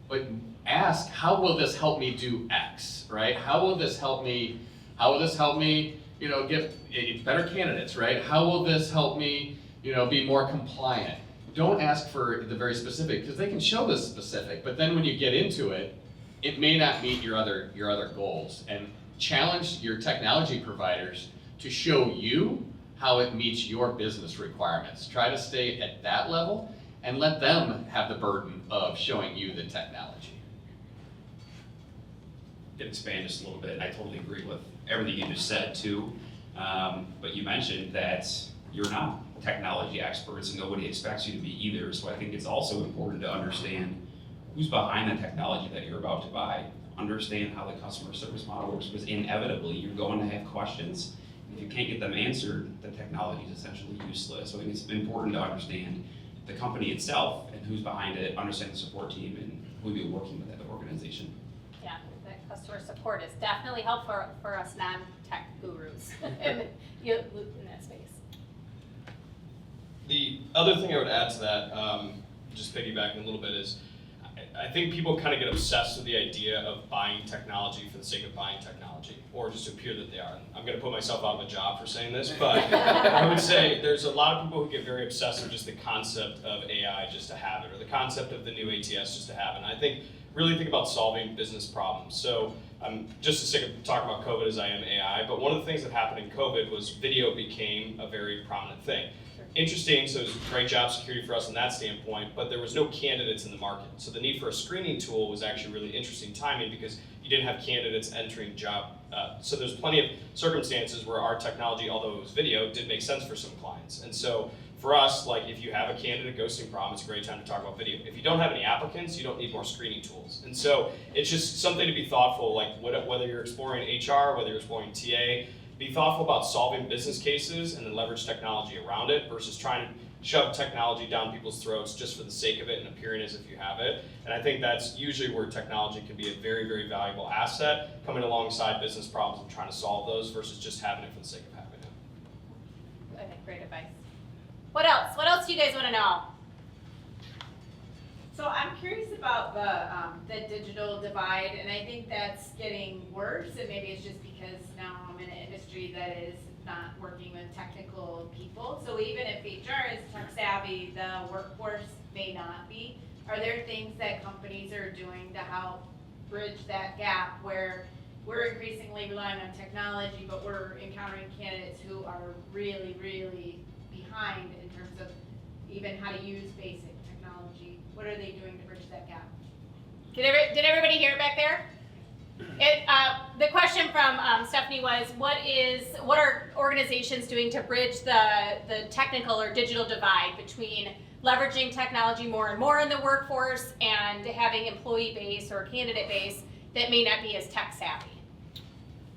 Speaker 5: but ask, how will this help me do X, right? How will this help me get better candidates, right? How will this help me, be more compliant? Don't ask for the very specific, because they can show the specific, but then when you get into it, it may not meet your other goals. And challenge your technology providers to show you how it meets your business requirements. Try to stay at that level and let them have the burden of showing you the technology.
Speaker 6: To expand just a little bit, I totally agree with everything you just said too. But you mentioned that you're not technology experts and nobody expects you to be either. So I think it's also important to understand who's behind the technology that you're about to buy. Understand how the customer service model works, because inevitably you're going to have questions. If you can't get them answered, the technology is essentially useless. So I think it's important to understand the company itself and who's behind it, understand the support team and who you're working with at the organization.
Speaker 7: Yeah, that customer support is definitely helpful for us non-tech gurus in that space.
Speaker 4: The other thing I would add to that, just piggybacking a little bit, is I think people kind of get obsessed with the idea of buying technology for the sake of buying technology, or just to appear that they are. I'm going to put myself out of a job for saying this, but I would say there's a lot of people who get very obsessed with just the concept of AI just to have it, or the concept of the new ATS just to have it. And I think really think about solving business problems. So I'm just as sick of talking about COVID as I am AI, but one of the things that happened in COVID was video became a very prominent thing. Interesting, so it was great job security for us from that standpoint, but there was no candidates in the market. So the need for a screening tool was actually really interesting timing, because you didn't have candidates entering job. So there's plenty of circumstances where our technology, although it was video, did make sense for some clients. And so for us, like if you have a candidate ghosting problem, it's a great time to talk about video. If you don't have any applicants, you don't need more screening tools. And so it's just something to be thoughtful, like whether you're exploring HR, whether you're exploring TA, be thoughtful about solving business cases and then leverage technology around it versus trying to shove technology down people's throats just for the sake of it and appearing as if you have it. And I think that's usually where technology can be a very, very valuable asset, coming alongside business problems and trying to solve those versus just having it for the sake of having it.
Speaker 7: I think great advice. What else? What else do you guys want to know?
Speaker 9: So I'm curious about the digital divide, and I think that's getting worse, and maybe it's just because now I'm in an industry that is not working with technical people. So even if HR is tech savvy, the workforce may not be. Are there things that companies are doing to help bridge that gap where we're increasingly relying on technology, but we're encountering candidates who are really, really behind in terms of even how to use basic technology? What are they doing to bridge that gap?
Speaker 7: Did everybody hear it back there? The question from Stephanie was, what are organizations doing to bridge the technical or digital divide between leveraging technology more and more in the workforce and having employee base or candidate base that may not be as tech savvy?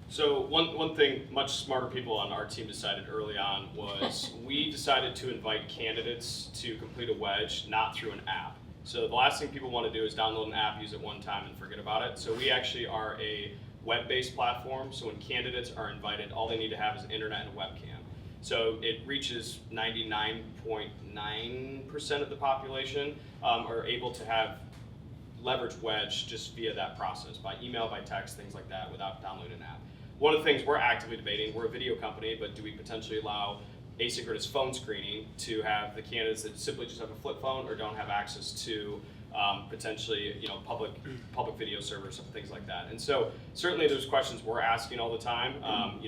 Speaker 4: So one thing much smarter people on our team decided early on was we decided to invite candidates to complete a wedge, not through an app. So the last thing people want to do is download an app, use it one time, and forget about it. So we actually are a web-based platform. So when candidates are invited, all they need to have is internet and a webcam. So it reaches 99.9% of the population are able to have leverage Wedge just via that process, by email, by text, things like that, without downloading an app. One of the things we're actively debating, we're a video company, but do we potentially allow asynchronous phone screening to have the candidates that simply just have a flip phone or don't have access to potentially public video servers and things like that. And so certainly there's questions we're asking all the time.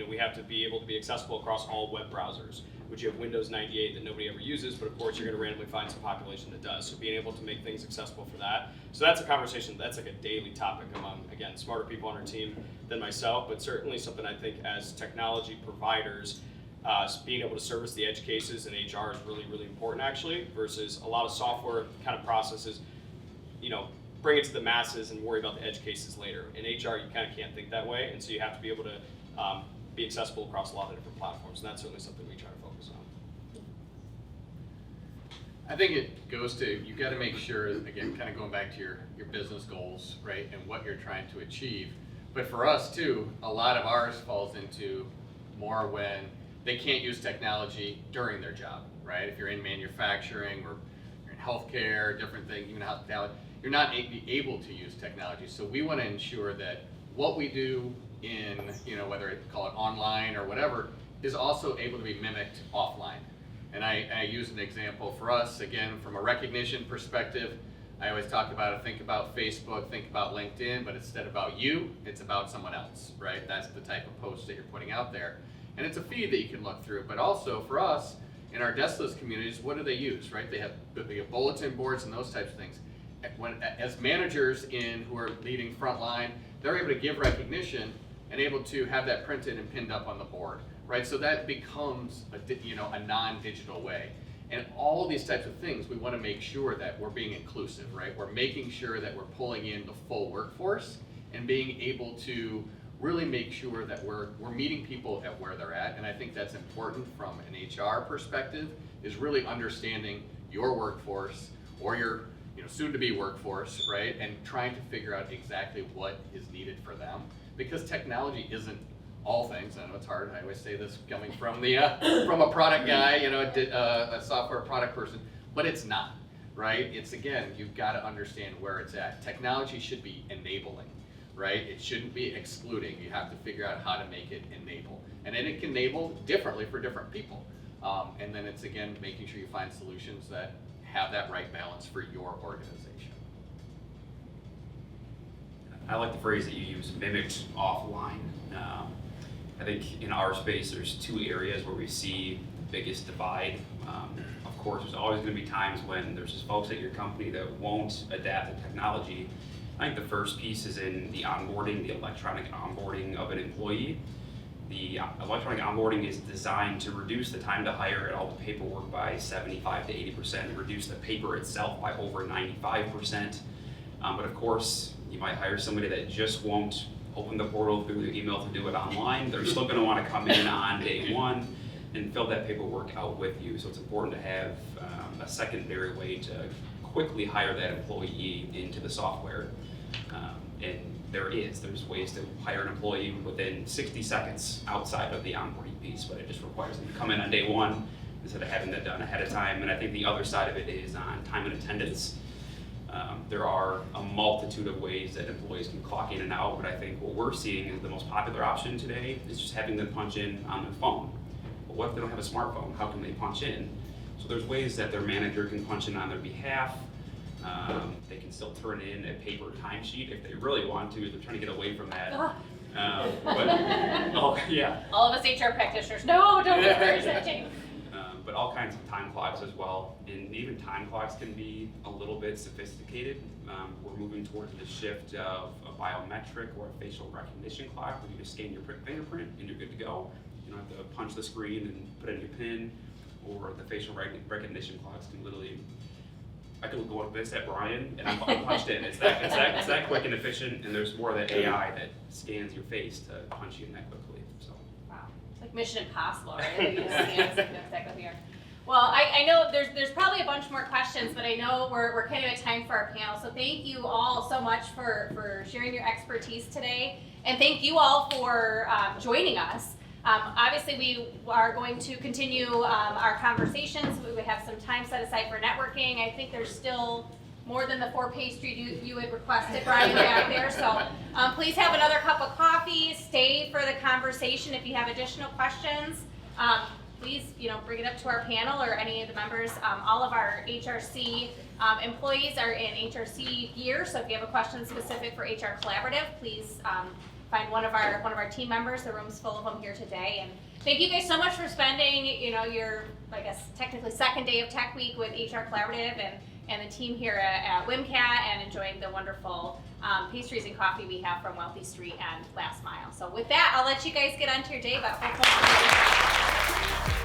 Speaker 4: We have to be able to be accessible across all web browsers, which you have Windows 98 that nobody ever uses, but of course you're going to randomly find some population that does. So being able to make things accessible for that. So that's a conversation, that's like a daily topic among, again, smarter people on our team than myself, but certainly something I think as technology providers, being able to service the edge cases in HR is really, really important actually, versus a lot of software kind of processes, bring it to the masses and worry about the edge cases later. In HR, you kind of can't think that way, and so you have to be able to be accessible across a lot of different platforms, and that's certainly something we try to focus on.
Speaker 5: I think it goes to, you got to make sure, again, kind of going back to your business goals, right, and what you're trying to achieve. But for us too, a lot of ours falls into more when they can't use technology during their job, right? If you're in manufacturing or you're in healthcare, different things, even hospitality, you're not able to use technology. So we want to ensure that what we do in, whether it's call it online or whatever, is also able to be mimicked offline. And I use an example for us, again, from a recognition perspective. I always talk about it, think about Facebook, think about LinkedIn, but instead about you, it's about someone else, right? That's the type of post that you're putting out there. And it's a feed that you can look through, but also for us, in our deskless communities, what do they use, right? They have bulletin boards and those types of things. As managers who are leading frontline, they're able to give recognition and able to have that printed and pinned up on the board, right? So that becomes a non-digital way. And all these types of things, we want to make sure that we're being inclusive, right? We're making sure that we're pulling in the full workforce and being able to really make sure that we're meeting people at where they're at. And I think that's important from an HR perspective, is really understanding your workforce or your soon-to-be workforce, right? And trying to figure out exactly what is needed for them. Because technology isn't all things. I know it's hard. I always say this coming from from a product guy, a software product person, but it's not, right? It's, again, you've got to understand where it's at. Technology should be enabling, right? It shouldn't be excluding. You have to figure out how to make it enable. And then it can enable differently for different people. And then it's, again, making sure you find solutions that have that right balance for your organization.
Speaker 6: I like the phrase that you use, mimicked offline. I think in our space, there's two areas where we see the biggest divide. Of course, there's always going to be times when there's just folks at your company that won't adapt to technology. I think the first piece is in the onboarding, the electronic onboarding of an employee. The electronic onboarding is designed to reduce the time to hire and all the paperwork by 75 to 80%, reduce the paper itself by over 95%. But of course, you might hire somebody that just won't open the portal through the email to do it online. They're still going to want to come in on day one and fill that paperwork out with you. So it's important to have a secondary way to quickly hire that employee into the software. And there's ways to hire an employee within 60 seconds outside of the onboarding piece, but it just requires them to come in on day one instead of having that done ahead of time. And I think the other side of it is on time and attendance. There are a multitude of ways that employees can clock in and out, but I think what we're seeing is the most popular option today is just having them punch in on their phone. But what if they don't have a smartphone? How can they punch in? So there's ways that their manager can punch in on their behalf. They can still turn in a paper timesheet if they really want to. They're trying to get away from that. Yeah.
Speaker 7: All of us HR practitioners, no, don't be researching.
Speaker 6: But all kinds of time clocks as well. And even time clocks can be a little bit sophisticated. We're moving towards the shift of a biometric or a facial recognition clock where you just scan your fingerprint and you're good to go. You don't have to punch the screen and put in your PIN, or the facial recognition clocks can literally, I could go like this at Brian and I'm punched in. It's that quick and efficient, and there's more of that AI that scans your face to punch you in that quickly. So.
Speaker 7: Wow, it's like Mission Impossible, right? You just exactly here. Well, I know there's probably a bunch more questions, but I know we're kind of at time for our panel. So thank you all so much for sharing your expertise today, and thank you all for joining us. Obviously, we are going to continue our conversations. We have some time set aside for networking. I think there's still more than the 4 pastries you had requested, Brian, back there. So please have another cup of coffee. Stay for the conversation if you have additional questions. Please, bring it up to our panel or any of the members. All of our HRC employees are in HRC gear. So if you have a question specific for HR Collaborative, please find one of our team members. The room's full of them here today. And thank you guys so much for spending, your, I guess, technically second day of Tech Week with HR Collaborative and the team here at WMCAT, and enjoying the wonderful pastries and coffee we have from Wealthy Street and Last Mile. So with that, I'll let you guys get on to your day, but hopefully